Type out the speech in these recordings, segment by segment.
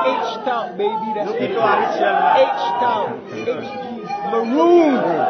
H-Town, baby, that's H-Town, Maroon.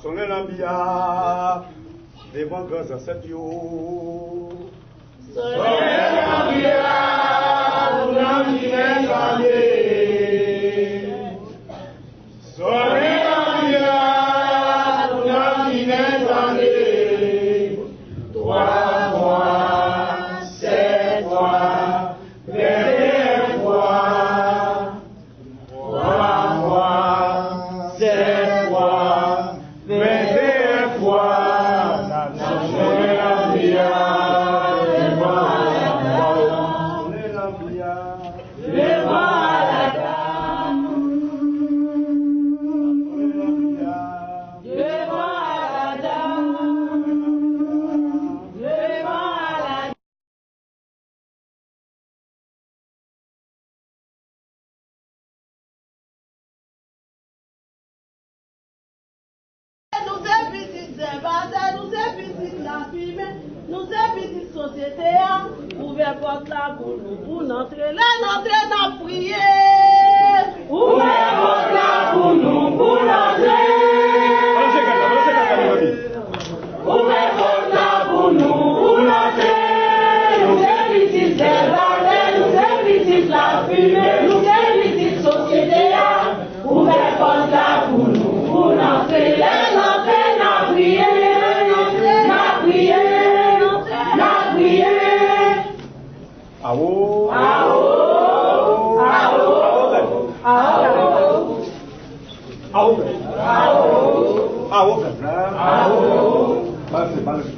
Sonner la la fumée. Nous sommes petite société, ouvert porte la pour nous, pour n'entrer là, n'entrer dans prier. Ouvert porte la pour nous, pour n'entrer. Ouvert porte la pour nous, pour n'entrer. Nous sommes petites élevées, nous sommes petites la fumée, nous sommes petites société, ouvert porte la pour nous, pour n'entrer là, n'entrer dans prier. Aô! Aô! Aô! Aô! Aô! Balance.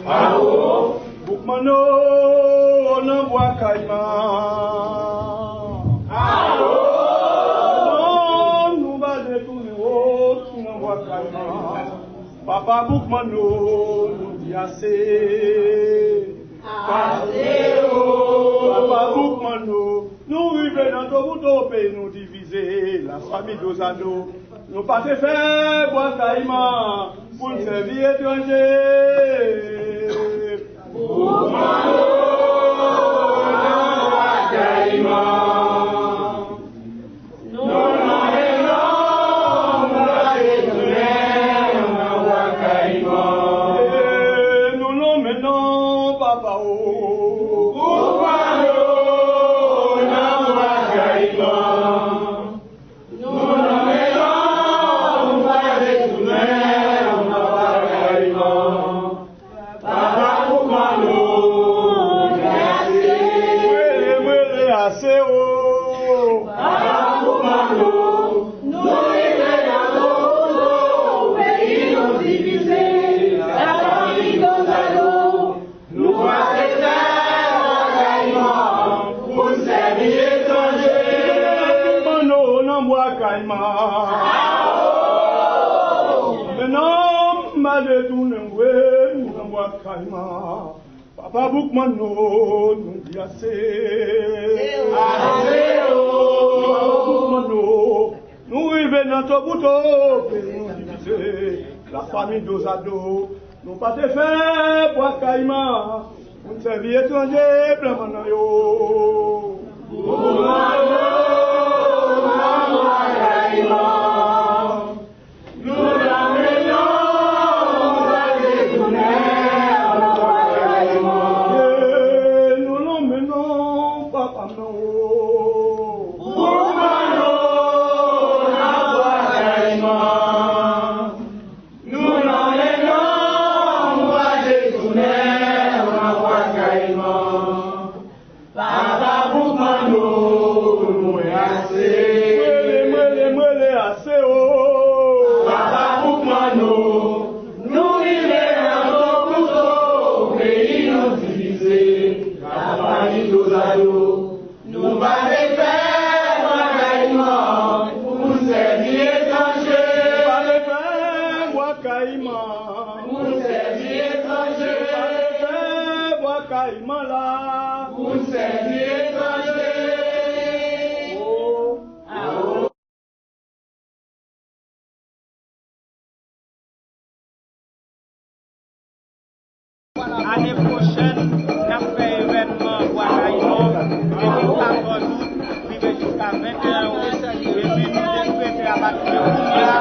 Aô! Boukmano, on envoie Caïman. Aô! Non, nous va détourner, on envoie Caïman. Papa Boukmano, nous dit assez. Papa Boukmano, nous vivons dans ton bout au pays, nous diviser la famille d'Ozano. Nous pas fait faire boire Caïman pour le servir étranger. Boukmano, boire Caïman. Nous l'emmenons, papa. Boukmano, boire Caïman. Papa Boukmano, nous dit assez. Boukmano, nous vivons dans ton bouton, nous diviser la famille d'Ozado. Nous pas te faire boire Caïman, nous servir étranger, plein yo. Boukmano, boire Caïman. L'année prochaine, on a fait événement Guadaïmon, depuis 14 août, jusqu'à 21 août, et puis nous avons prêté à partir de Kounia,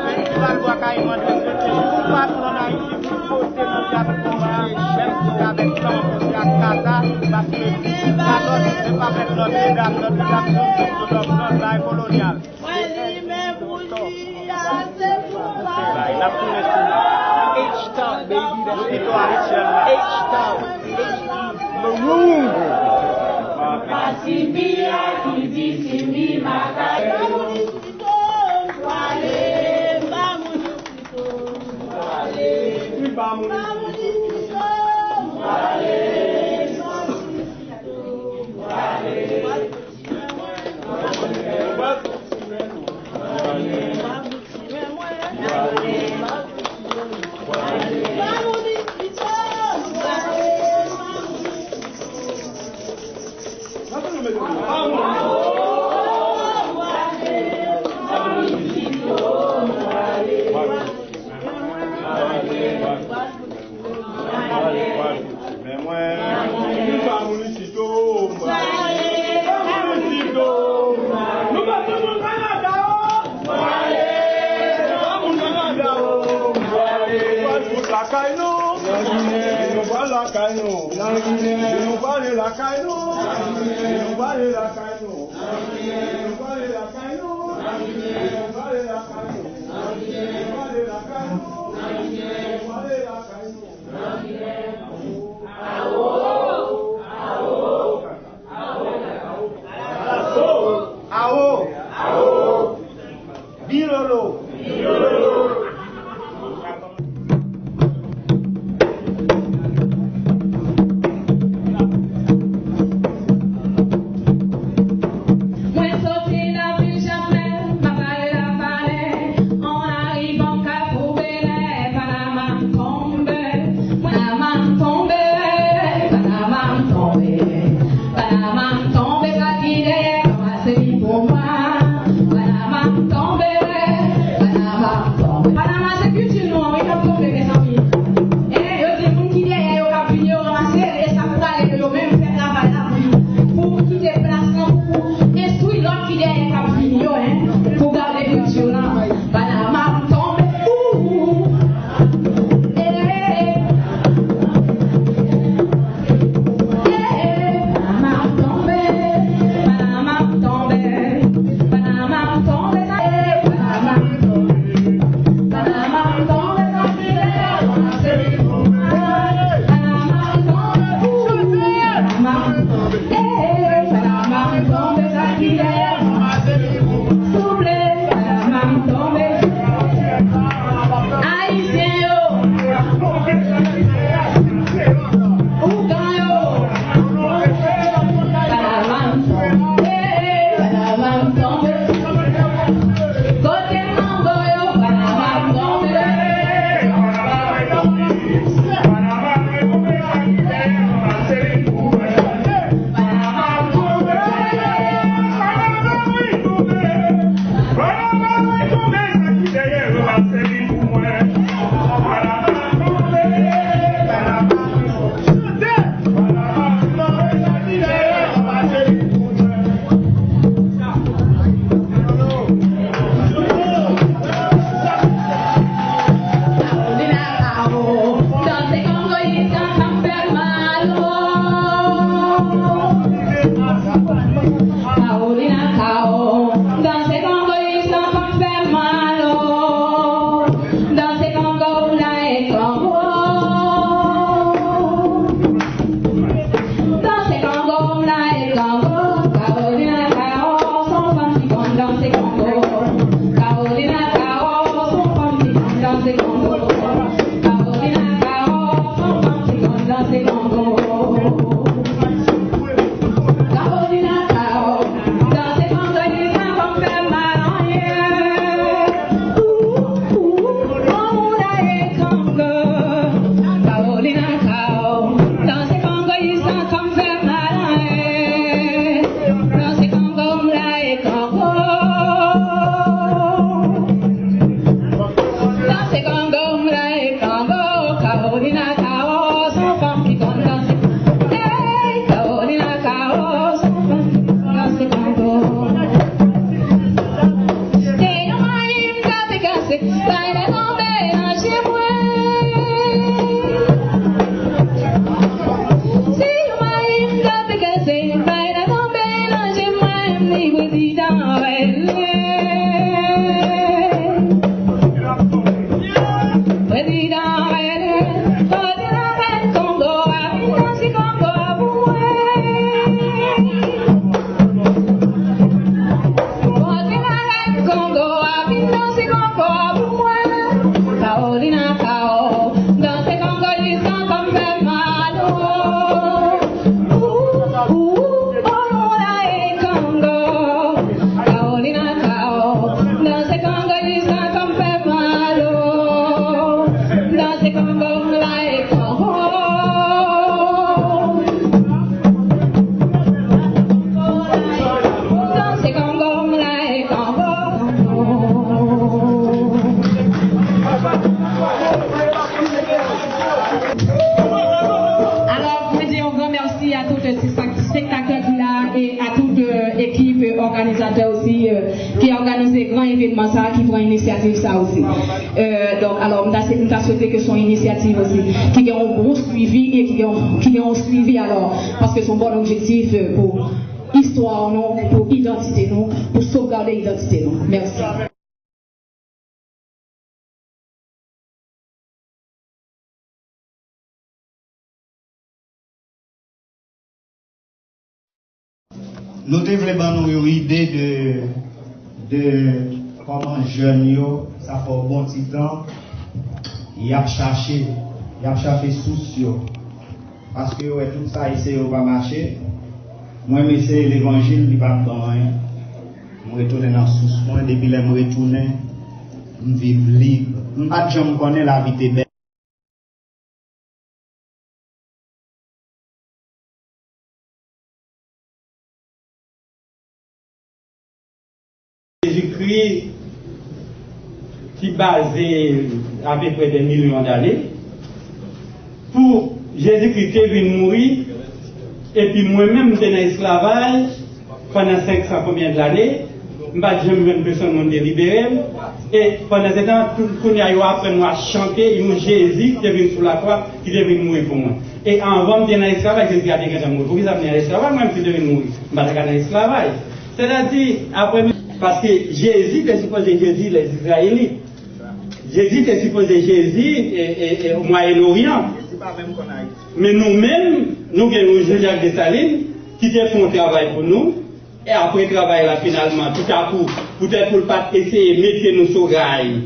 festival Guadaïmon de fêter tout patron Haïti pour poser nos combat, même si avec temps, c'est à Kata, parce que le 14, c'est pas avec notre dame de notre bail colonial. H-Top, baby, that's H-Top, Maroon. nous parler la caille, nous parler la caille, nous parler la caille, nous parler la caille, Bilolo. On arrive en Cap au Bénin, Panama, Combe. organisé grand événement ça qui prend initiative ça aussi. Donc alors on a souhaité que son initiative aussi qui ait un bon suivi et qui ait un suivi alors parce que son bon objectif pour histoire non, pour identité non, pour sauvegarder l'identité non. Merci. Nous développons une idée de comment jeunes, ça fait un bon petit temps, ils ont cherché sociaux. Parce que ouais, tout ça, ici, va pas marcher. Moi, c'est l'évangile, il va pas rien. Je retourne dans sous moi, depuis que je retourne, je vis libre. Je ne connais pas la vie de belle. Jésus-Christ qui basé à peu près des millions d'années, pour Jésus-Christ qui est venu mourir, et puis moi-même j'étais dans l'esclavage pendant 500 combien d'années, je n'ai même personne de libérer, et pendant ce temps, tout le monde a appris à chanter, il Jésus qui est venu sur la croix, qui est venu mourir pour moi. Et avant de dans l'esclavage, Jésus a dit que je mourir. Pour qu'ils aient dans l'esclavage, moi je suis devenu mourir. Je suis dans l'esclavage. C'est-à-dire, après, parce que Jésus était supposé Jésus les Israélites. Jésus était supposé Jésus au Moyen-Orient. Mais nous-mêmes, nous avons Jacques Dessalines qui a fait un travail pour nous. Et après le travail là, finalement, tout à coup, peut-être pour ne pas essayer de mettre nous sur rail,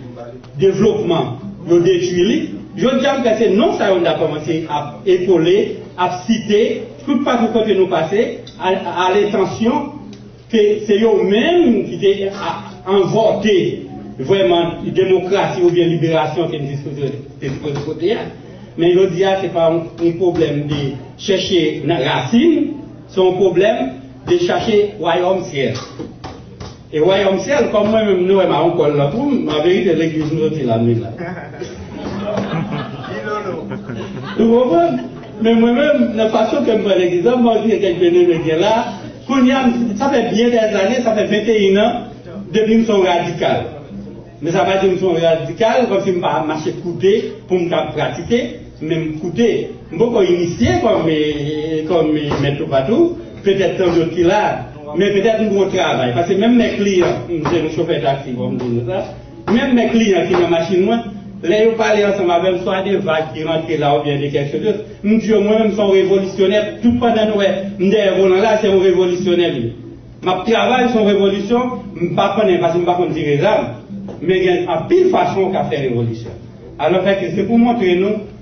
développement, de détruire. Je veux dire que c'est non ça on a commencé à épauler, à citer, tout partout quand nous passons, à l'intention que c'est eux-mêmes qui ont inventé vraiment démocratie ou bien libération qui est côté. Mais je dis ce n'est pas un problème de chercher une racine, c'est un problème de chercher royaume ciel. Et royaume ciel, comme moi-même, nous avons encore là, en vérité, l'église nous dit la nuit là. Vous comprenez? Mais moi-même, la façon que je prends l'église, moi je dis que je là, ça fait bien des années, ça fait 21 ans, depuis que je suis radical. Mais ça va dire que je suis radical, comme si je ne pas marcher coûter pour me pratiquer, même coûter. Je ne peux pas initier comme mettre partout, peut-être tant d'autres qui là, mais peut-être un gros travail. Parce que même mes clients, je suis chauffeur taxi, comme dire ça, même mes clients qui ont la machine, moi, là, ils parlent ensemble avec soit des vagues qui rentrent là ou bien des quelque chose. Nous disons, moi-même, sont révolutionnaires. Tout pendant nous, là, c'est un révolutionnaire. Ma travail, son révolution, je ne sais pas parce que je ne sais pas dire ça, mais il y a une pile façon qu'à faire révolution. Alors, c'est pour montrer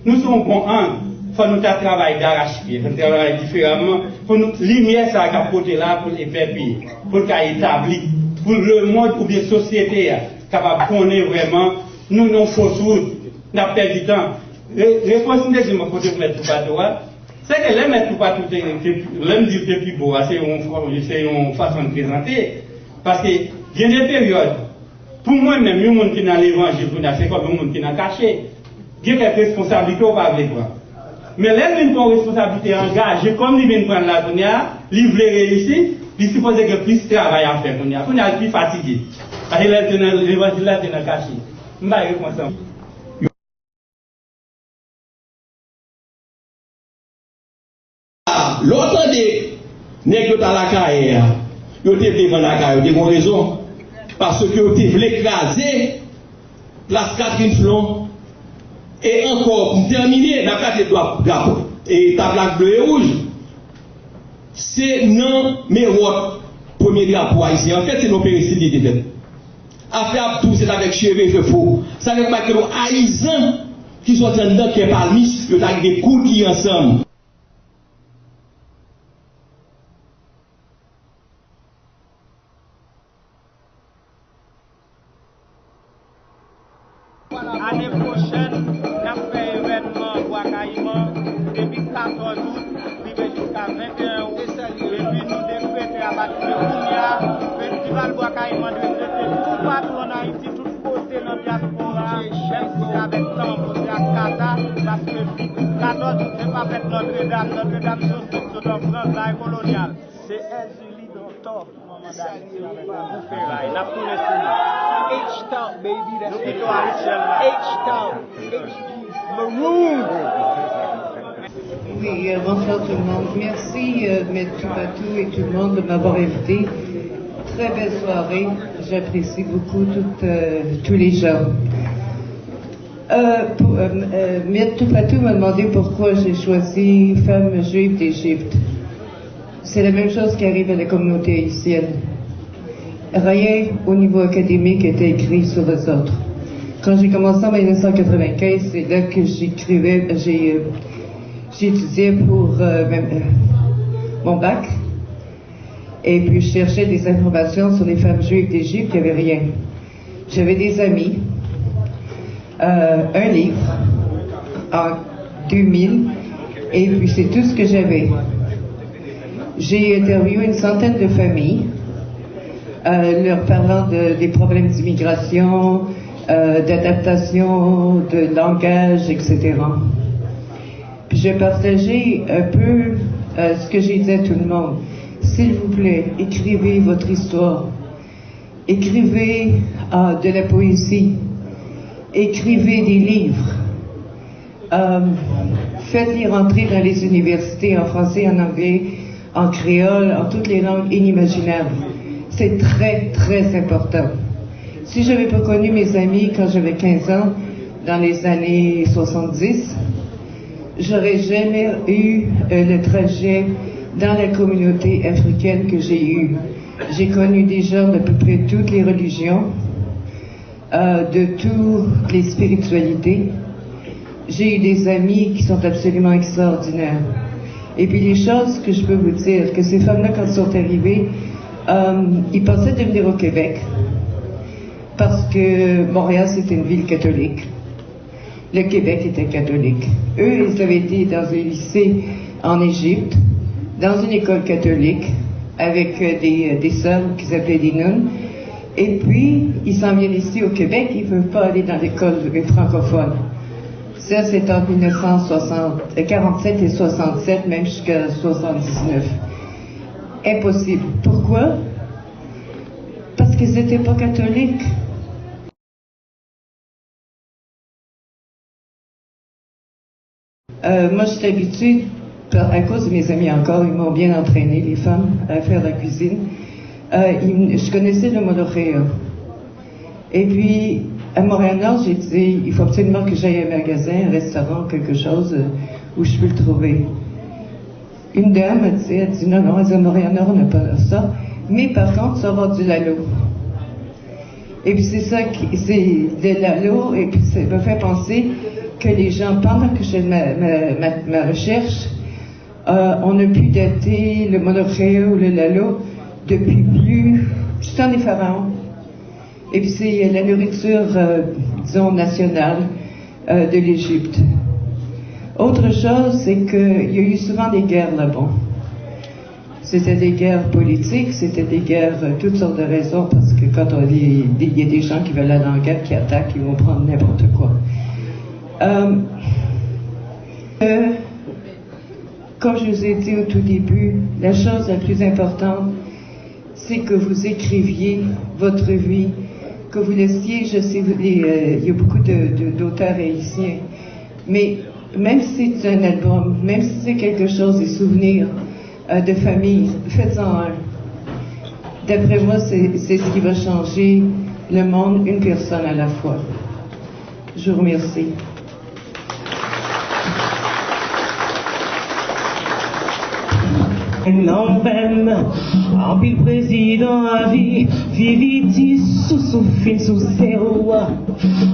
nous sommes bons en. Il faut nous travailler d'arrache-pied, il faut travailler différemment, il faut nous lumière ça à porter là pour les faire payer, pour qu'à établir, pour le monde ou bien société capable de connaître vraiment. Nous, nos fausses routes, nous avons perdu du temps. Réponse que je me côté pour mettre tout partout, c'est que les mettre tout partout, l'homme dit que plus beau, c'est une façon de présenter. Parce que, il y a des périodes, pour moi-même, il y a des gens qui sont dans l'évangile, c'est comme des gens qui sont cachés. Il y a des responsabilités au pas avec moi. Mais les gens qui ont une responsabilité engagée, comme ils viennent prendre la dunya, ils veulent réussir, ils supposent qu'il y a plus de travail à faire. Ils sont plus fatigués. Parce que l'évangile là, c'est caché. L'autre des nègres dans la carrière, ils ont été devant la carrière, ils ont raison. Parce qu'ils ont voulu écraser place Catherine Flon. Et encore, pour terminer, la carte et ta plaque bleue et rouge, c'est non, mais votre premier drapeau ici. En fait, c'est nos péricides qui étaient. Affaire tout, c'est avec cheveux de faux. Ça veut dire que les haïsans qui sont en dedans, qui est parmi, ils ont des coups qui ensemble. L'année prochaine, nous avons fait un événement Bois Caïman depuis 14 août, jusqu'à 21 août. Et puis nous décrétons à partir de Kounia, le festival Bois Caïman de traiter tout partout en Haïti, tout côté dans la diaspora, même si c'est avec temps, c'est à Casa, parce que 14 août, c'est pas fait Notre-Dame, Notre-Dame, c'est en France, la coloniale. C'est un H-Talk, maman d'Haïti, avec un ferraille. N'a pas laissé. H-Talk, baby, that's H-Talk. Maroon. Oui, bonsoir tout le monde. Merci, Maître Tupatu et tout le monde de m'avoir invité. Très belle soirée. J'apprécie beaucoup tous les gens. Maître Tupatu m'a demandé pourquoi j'ai choisi Femmes juives d'Égypte. C'est la même chose qui arrive à la communauté haïtienne. Rien au niveau académique était écrit sur les autres. Quand j'ai commencé en 1995, c'est là que j'étudiais pour mon bac. Et puis je cherchais des informations sur les femmes juives d'Égypte, il n'y avait rien. J'avais des amis, un livre en 2000, et puis c'est tout ce que j'avais. J'ai interviewé une centaine de familles, leur parlant des problèmes d'immigration, d'adaptation, de langage, etc. Puis j'ai partagé un peu ce que j'ai dit à tout le monde. S'il vous plaît, écrivez votre histoire. Écrivez de la poésie. Écrivez des livres. Faites-les rentrer dans les universités en français, en anglais, en créole, en toutes les langues inimaginables. C'est très, très important. Si je n'avais pas connu mes amis quand j'avais 15 ans, dans les années 70, j'aurais jamais eu le trajet dans la communauté africaine que j'ai eu. J'ai connu des gens d'à peu près toutes les religions, de toutes les spiritualités. J'ai eu des amis qui sont absolument extraordinaires. Et puis les choses que je peux vous dire, que ces femmes-là, quand elles sont arrivées, ils pensaient devenir au Québec, parce que Montréal, c'était une ville catholique. Le Québec était catholique. Eux, ils avaient été dans un lycée en Égypte, dans une école catholique, avec des sœurs qu'ils appelaient des nonnes. Et puis, ils s'en viennent ici au Québec, ils ne peuvent pas aller dans l'école francophone. Ça, c'est en 1947 et 67, même jusqu'à 79. Impossible. Pourquoi? Parce qu'ils n'étaient pas catholiques. Moi, je suis habituée, à cause de mes amis encore, ils m'ont bien entraîné, les femmes, à faire la cuisine. Je connaissais le monoréa. Et puis, à Montréal-Nord, j'ai dit, il faut absolument que j'aille à un magasin, un restaurant, quelque chose où je peux le trouver. Une dame, elle dit, non, à Montréal-Nord, on n'a pas ça. Mais par contre, ça va avoir du lalo. Et puis c'est ça, c'est de lalo, et puis ça me fait penser que les gens, pendant que je fais ma recherche, on a pu dater le monoréa ou le lalo depuis du temps des pharaons. Et puis c'est la nourriture, disons, nationale de l'Égypte. Autre chose, c'est qu'il y a eu souvent des guerres là-bas. C'était des guerres politiques, c'était des guerres, toutes sortes de raisons, parce que quand il y a des gens qui veulent aller en guerre, qui attaquent, ils vont prendre n'importe quoi. Comme je vous ai dit au tout début, la chose la plus importante, c'est que vous écriviez votre vie, que vous laissiez, je sais, il y a beaucoup d'auteurs haïtiens, mais même si c'est un album, même si c'est quelque chose, des souvenirs de famille, faites-en un. D'après moi, c'est ce qui va changer le monde, une personne à la fois. Je vous remercie. Non même, en pile président à vie, viviti sous fin sous zéro.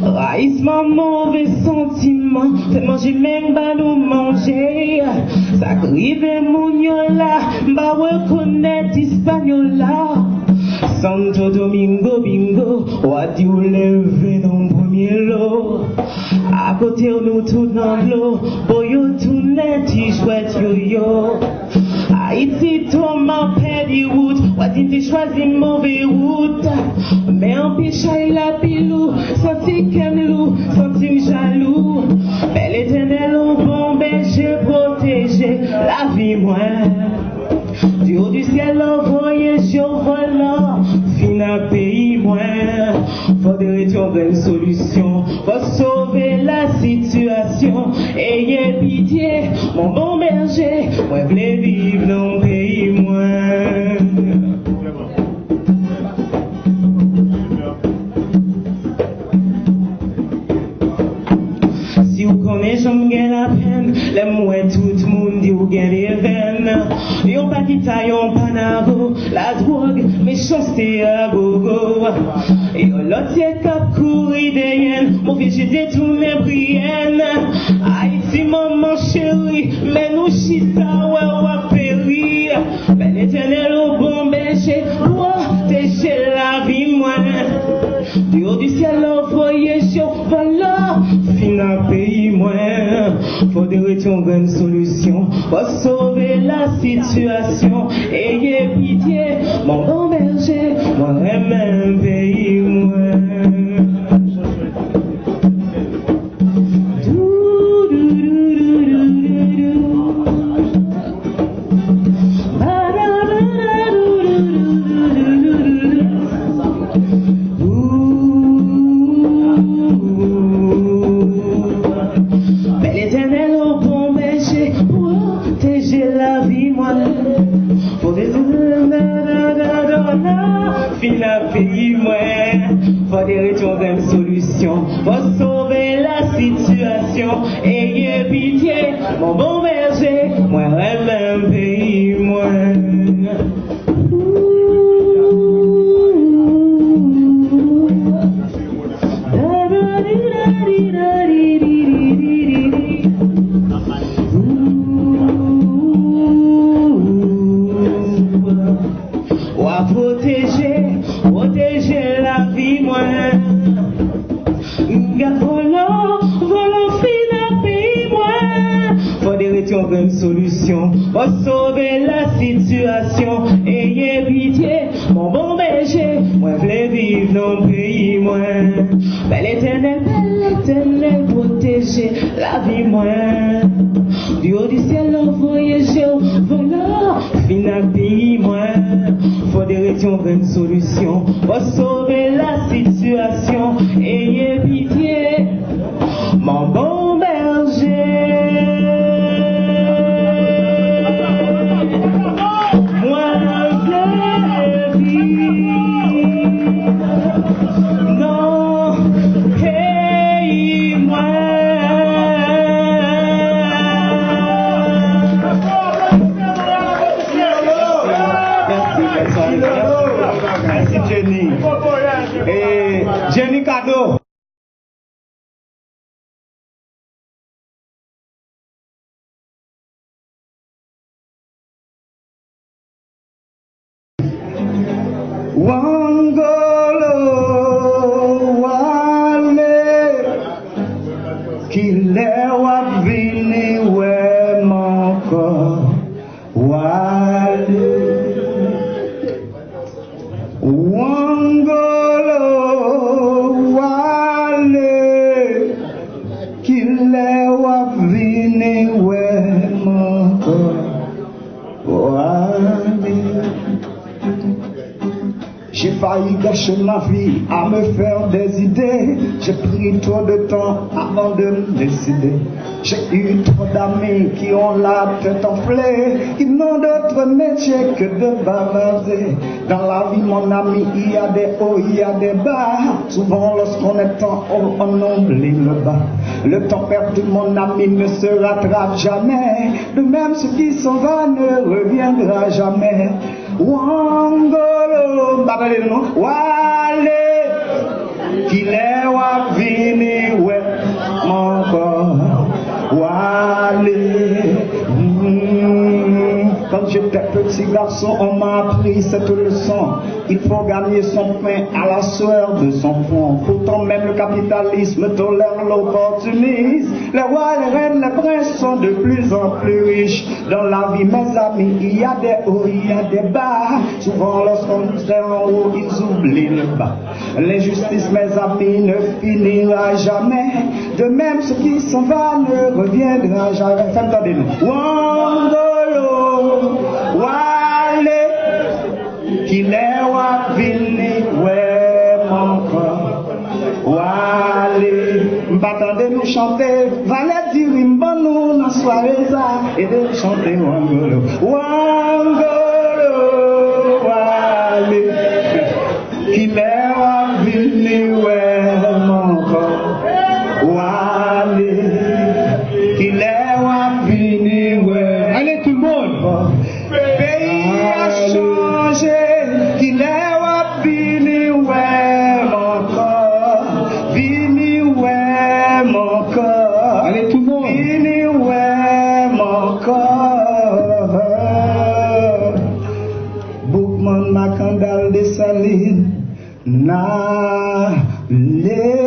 Raïsement mauvais sentiment, fait manger même pas nous manger. Ça crive mouniola, bah reconnaître espagnol-là. Santo Domingo bingo, wadi ou levé dans premier lot. À côté nous tout dans l'eau, boyo tout net, y chouette yo-yo. Haïti, toi, m'en perdu route. Wadi t'es choisi mauvais route. Mais en pichaille la pilou, senti qu'aime-lou, senti jaloux. Bel éternel au bon berger, protéger la vie moins. Du haut du ciel, envoyé sur volant, fin à pays moins. Faudrait trouver une solution pour sauver la situation. Ayez pitié, mon bon berger, moi voulais vivre dans le pays moins. Si vous connaissez, j'aime bien la peine. Les mouets, tout le monde dit vous gagnez les veines. Yon pas qui taille, yon pas nago. La drogue, méchanceté à gogo. Et l'autre y'a cap courir des hyènes. Mon fils, j'ai détourné Brienne. Haïti, maman chérie. Mais nous chita, ouais, périr. Ben l'éternel au bon berger. Protéger la vie, moi. Du haut du ciel, envoyé sur volant. Fin à pays moins. Faudrait trouver une solution pour sauver la situation. Ayez pitié, mon bon berger, moi j'aime un pays moins. Faudrait trouver une solution pour sauver la situation. Ayez pitié, mon bon berger, moi j'aime un pays moins. Protéger la vie, moi. Volant, fin à pays, moi. Faudrait trouver une solution pour sauver la situation. Ayez pitié, mon bon berger, moi voulais vivre dans le pays, moi. Bel éternel, protéger la vie, moi. Du haut du ciel, envoyé, volant, fin à pays, moi. Faudrait trouver une solution pour sauver la situation. Ayez pitié, mon bon berger. Moi, je vis dans pays moi. Merci Jenny. Et Jenny Cadeau. Wangolo wale kile wavini we moko wale Wangolo wale kile wavini we moko wale. J'ai failli gâcher ma vie à me faire des idées. J'ai pris trop de temps avant de me décider. J'ai eu trop d'amis qui ont la tête enflée, qui n'ont d'autre métier que de bavarder. Dans la vie, mon ami, il y a des hauts, il y a des bas. Souvent, lorsqu'on est en haut, on oublie le bas. Le temps perdu, mon ami, ne se rattrape jamais. De même, ce qui s'en va ne reviendra jamais. Wangolo, wale, kile wavini we moko, wale. Quand j'étais petit garçon, on m'a appris cette leçon. Il faut gagner son pain à la sueur de son front. Pourtant même le capitalisme tolère l'opportunisme. Les rois, les reines, les princes sont de plus en plus riches. Dans la vie, mes amis, il y a des hauts, il y a des bas. Souvent lorsqu'on est en haut, ils oublient le bas. L'injustice, mes amis, ne finira jamais. De même, ce qui s'en va ne reviendra jamais. Entendez-nous. Wangolo, wangolo. chanter, Valette du Rimbono dans soirée ça, et de chanter Wangolo, Wangolo, Wale, qu'il est venu, ouais, mon corps, Wale, qu'il est venu, ouais. Allez tout le monde, pays a changé, qu'il est venu, ouais, mon corps, vini, ouais, mon corps. Allez tout le monde, vini, ouais, mon corps. Boukman Macandal de Saline, na le.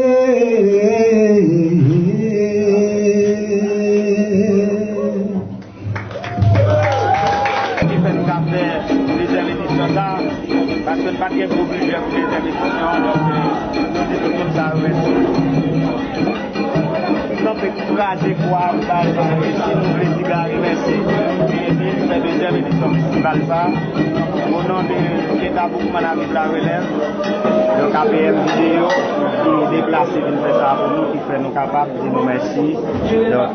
Parce que pas qu'il y ait obligé pour les émissions, donc nous disons comme ça, donc encourager quoi, ici nous voulons dire merci, c'est deuxième édition festival ça, au nom de l'État Boukman avec la relève, donc APM vidéo qui est déplacé pour faire ça pour nous, qui fait nous capables de nous merci, donc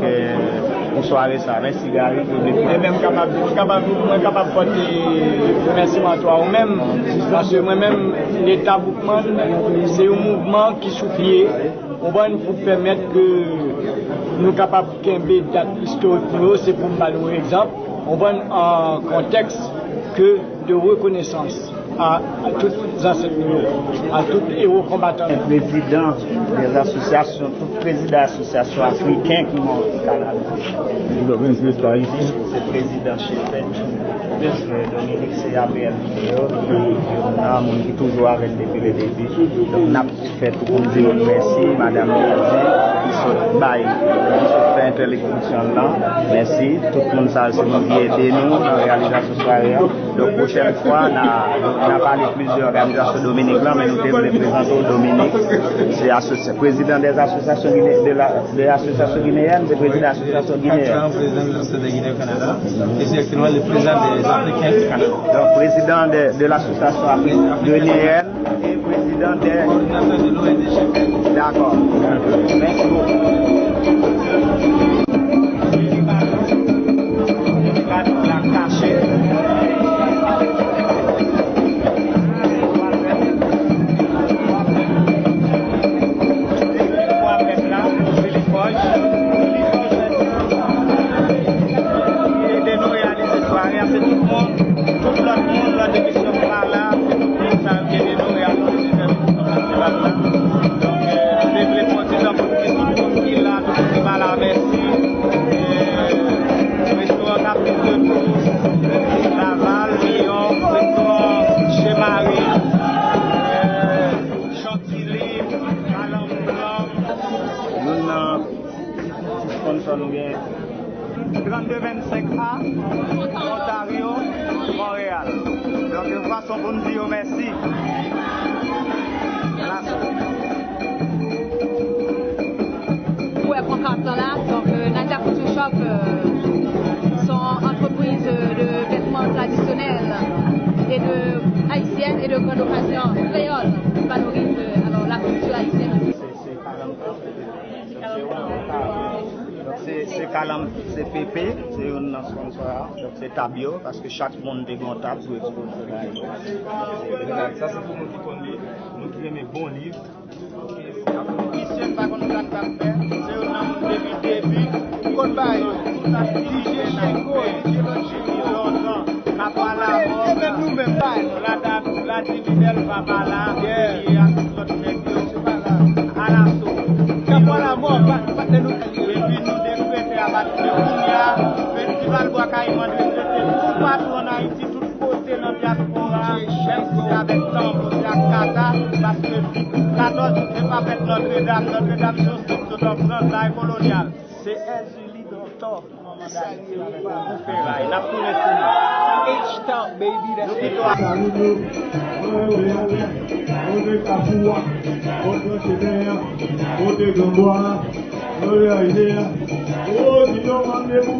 pour soirée ça, merci Gary. Et même capable de porter remerciement à toi ou même, parce que moi-même, l'État Boukman, c'est un mouvement qui souffle, on va nous permettre que nous sommes capables de faire date historique, c'est pour nous donner un exemple, on va en contexte que de reconnaissance à tous les enseignants, à tous les héros combattants. Le président des associations, tout président d'associations africaines qui m'ont au Canada. C'est le président chef. Dominique, c'est APL vidéo, qui est toujours avec depuis le début. Donc, on a fait tout pour dire merci, madame qui sont fait intellection là. Merci, tout le monde ça, c'est nous qui aidez nous dans la réalisation soirée. Donc, prochaine fois, on a parlé plusieurs organisations dominiques là, mais nous devons les présenter au Dominique. C'est président des associations de l'association guinéenne, c'est président de l'association guinéenne. Président de l'association de Guinée au Canada, et c'est actuellement le président des Africains du Canada. Donc, président de l'association guinéenne et président des coordinateurs de l'ONG. D'accord. Merci beaucoup. C'est PP, c'est une sponsor, donc c'est Tabio, parce que chaque monde est comptable pour exposer. Ça, c'est pour nous qui aimons les bons livres. Ici, par contre, nous avons fait, c'est un homme depuis le début. Qu'on va y la dividende va pas là, et à tout notre négociation, c'est pas là. À la sauce. Quand on la mort, pas de nous. Et puis nous décréter à battre le Kounia, festival Bois-Caïman, tout partout en Haïti, tout côté dans le diaspora, même si c'est avec Tambo, c'est à Kata, parce que 14, c'est pas avec Notre-Dame, Notre-Dame, c'est tout en France, la coloniale. C'est Julie Doctor, il n'a plus les H-Town, baby, that's it. Kapua, Odo Chedea, Odo Gamboa, Odo Idea, Odo Mandebou.